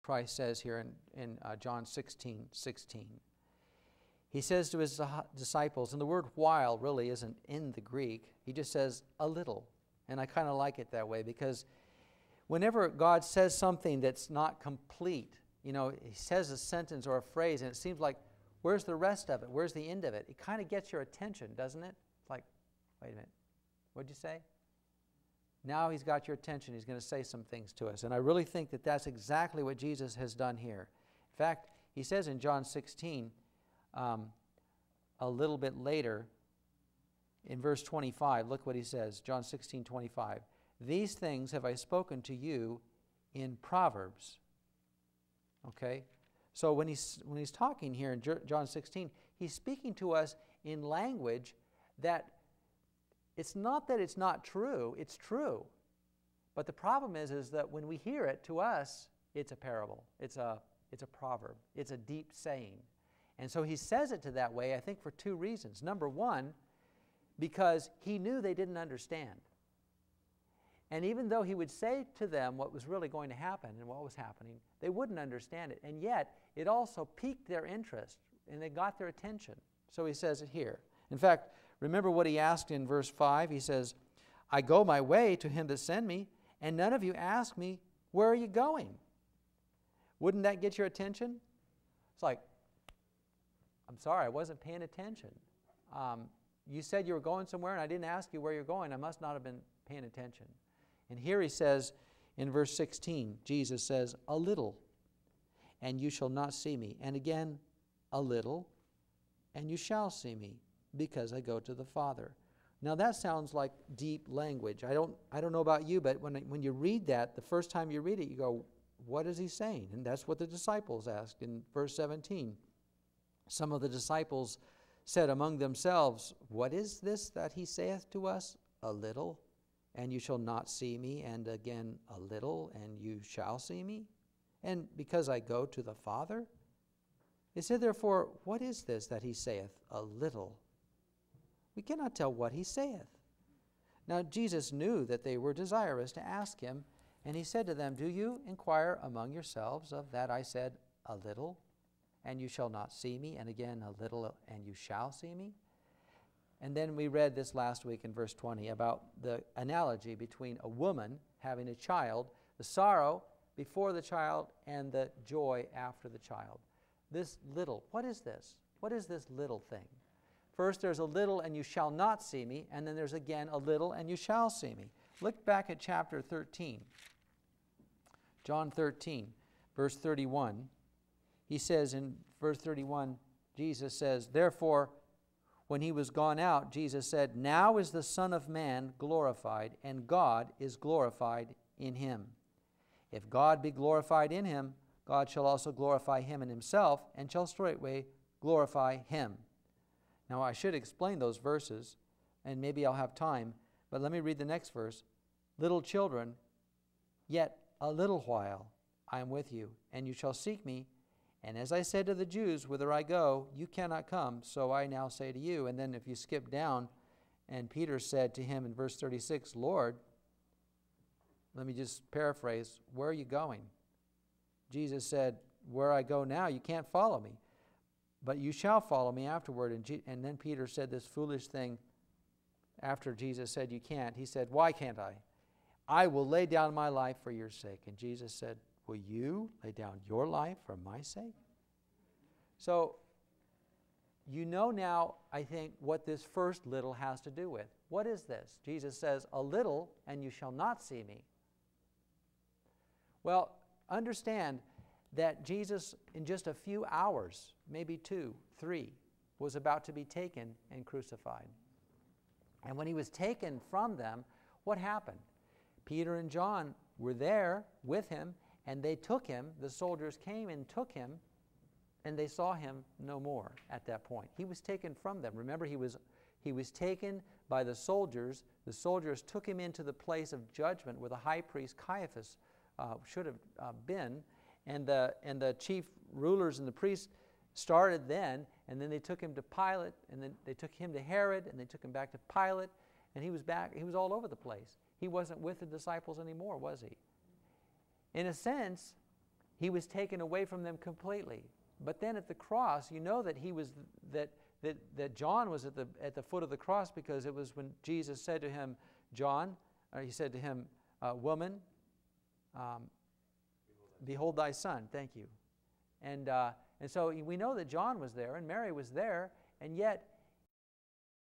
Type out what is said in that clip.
Christ says here in John 16:16. He says to his disciples, and the word while really isn't in the Greek. He just says a little. And I kind of like it that way because whenever God says something that's not complete, you know, he says a sentence or a phrase and it seems like, where's the rest of it? Where's the end of it? It kind of gets your attention, doesn't it? It's like, wait a minute, what'd you say? Now he's got your attention. He's going to say some things to us. And I really think that that's exactly what Jesus has done here. In fact, he says in John 16, a little bit later, in verse 25, look what he says, John 16:25. These things have I spoken to you in Proverbs. Okay? So when he's talking here in John 16, he's speaking to us in language that it's not that it's not true, it's true. But the problem is that when we hear it, to us, it's a parable. It's a proverb. It's a deep saying. And so he says it to that way, I think, for two reasons. Number one, because he knew they didn't understand. And even though he would say to them what was really going to happen and what was happening, they wouldn't understand it. And yet, it also piqued their interest, and they got their attention. So he says it here. In fact, remember what he asked in verse 5? He says, I go my way to him that sent me, and none of you ask me, where are you going? Wouldn't that get your attention? It's like, I'm sorry, I wasn't paying attention. You said you were going somewhere, and I didn't ask you where you're going. I must not have been paying attention. And here he says in verse 16, Jesus says, a little, and you shall not see me. And again, a little, and you shall see me, because I go to the Father. Now that sounds like deep language. I don't know about you, but when you read that, the first time you read it, you go, what is he saying? And that's what the disciples asked in verse 17. Some of the disciples said among themselves, what is this that he saith to us? A little, and you shall not see me, and again a little, and you shall see me, and because I go to the Father? They said, therefore, what is this that he saith, a little? We cannot tell what he saith. Now Jesus knew that they were desirous to ask him, and he said to them, do you inquire among yourselves of that I said, a little, and you shall not see me, and again a little, and you shall see me? And then we read this last week in verse 20 about the analogy between a woman having a child, the sorrow before the child, and the joy after the child. This little, what is this? What is this little thing? First there's a little, and you shall not see me, and then there's again a little, and you shall see me. Look back at chapter 13. John 13, verse 31. He says in verse 31, Jesus says, therefore, when he was gone out, Jesus said, now is the Son of Man glorified, and God is glorified in him. If God be glorified in him, God shall also glorify him in himself, and shall straightway glorify him. Now I should explain those verses, and maybe I'll have time, but let me read the next verse. Little children, yet a little while I am with you, and you shall seek me. And as I said to the Jews, whither I go, you cannot come, so I now say to you. And then if you skip down, and Peter said to him in verse 36, Lord, let me just paraphrase, where are you going? Jesus said, where I go now, you can't follow me, but you shall follow me afterward. And then Peter said this foolish thing after Jesus said you can't. He said, why can't I? I will lay down my life for your sake. And Jesus said, will you lay down your life for my sake? So, you know now, I think, what this first little has to do with. What is this? Jesus says, a little, and you shall not see me. Well, understand that Jesus, in just a few hours, maybe 2, 3, was about to be taken and crucified. And when he was taken from them, what happened? Peter and John were there with him, and they took him. The soldiers came and took him, and they saw him no more at that point. He was taken from them. Remember, he was taken by the soldiers. The soldiers took him into the place of judgment where the high priest Caiaphas should have been, and the chief rulers and the priests started then, and then they took him to Pilate, and then they took him to Herod, and they took him back to Pilate, and he was back. He was all over the place. He wasn't with the disciples anymore, was he? In a sense, he was taken away from them completely. But then at the cross, you know that he was that John was at the foot of the cross, because it was when Jesus said to him, John, he said to him, woman, behold thy son. Thank you. And so we know that John was there and Mary was there, and yet